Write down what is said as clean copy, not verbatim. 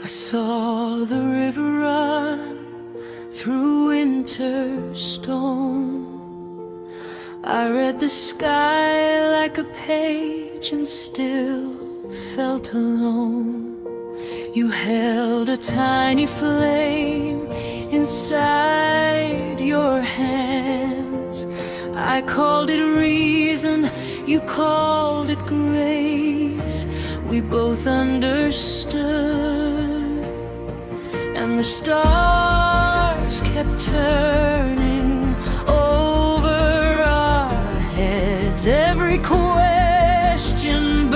I saw the river run through winter storm. I read the sky like a page and still felt alone. You held a tiny flame inside your hands. I called it reason, you called it grace. We both understood, and the stars kept turning over our heads. Every question